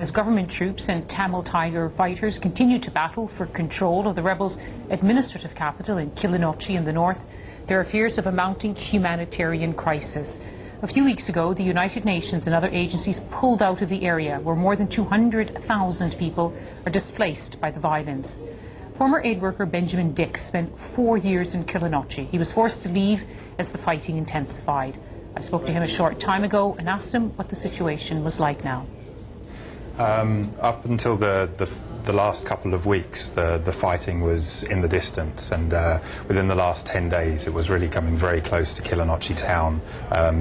As government troops and Tamil Tiger fighters continue to battle for control of the rebels' administrative capital in Killinochi in the north, there are fears of a mounting humanitarian crisis. A few weeks ago, the United Nations and other agencies pulled out of the area where more than 200,000 people are displaced by the violence. Former aid worker Benjamin Dix spent 4 years in Killinochi. He was forced to leave as the fighting intensified. I spoke to him a short time ago and asked him what the situation was like now. Up until the last couple of weeks, the fighting was in the distance, and within the last 10 days it was really coming very close to Killinochi town,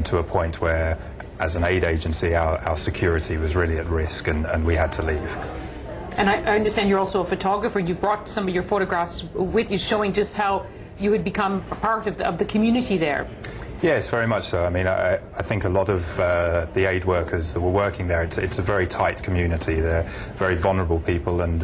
to a point where, as an aid agency, our security was really at risk, and we had to leave. And I understand you're also a photographer. You've brought some of your photographs with you, showing just how you had become a part of the community there. Yes, very much so. I mean, I think a lot of the aid workers that were working there, it's a very tight community. They're very vulnerable people, and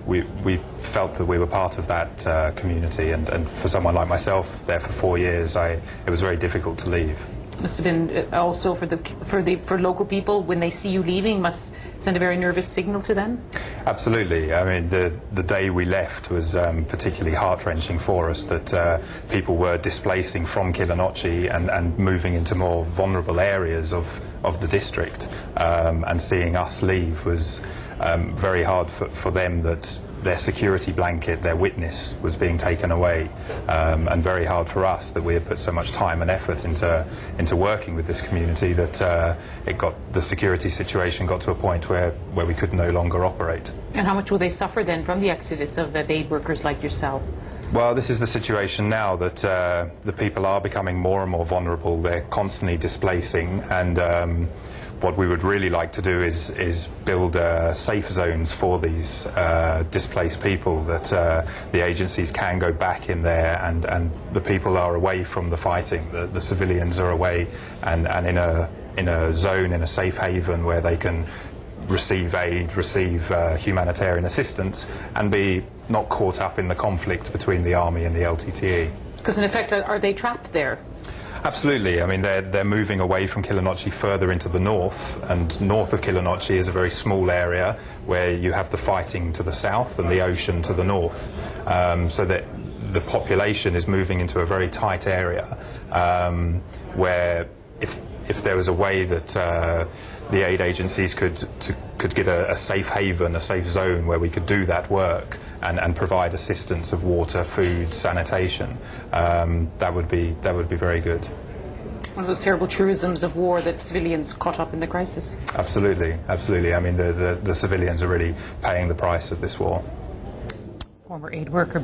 we felt that we were part of that community. And for someone like myself, there for 4 years, it was very difficult to leave. Must have been also for local people, when they see you leaving, must send a very nervous signal to them. Absolutely. I mean, the day we left was particularly heart-wrenching for us, that people were displacing from Killinochi and moving into more vulnerable areas of the district, and seeing us leave was very hard for them, that their security blanket, their witness, was being taken away, and very hard for us that we had put so much time and effort into working with this community, that the security situation got to a point where we could no longer operate. And how much will they suffer then from the exodus of aid workers like yourself? Well, this is the situation now, that the people are becoming more and more vulnerable. They're constantly displacing, and what we would really like to do is build safe zones for these displaced people, that the agencies can go back in there, and the people are away from the fighting. The civilians are away and in a zone, in a safe haven, where they can receive aid, receive humanitarian assistance, and be not caught up in the conflict between the army and the LTTE. Because in effect, are they trapped there? Absolutely. I mean, they're moving away from Killinochi further into the north, and north of Killinochi is a very small area where you have the fighting to the south and the ocean to the north, so that the population is moving into a very tight area, where if there was a way that the aid agencies could get a safe haven, a safe zone where we could do that work and provide assistance of water, food, sanitation, that would be very good. One of those terrible truisms of war, that civilians caught up in the crisis. Absolutely, absolutely. I mean, the civilians are really paying the price of this war. Former aid worker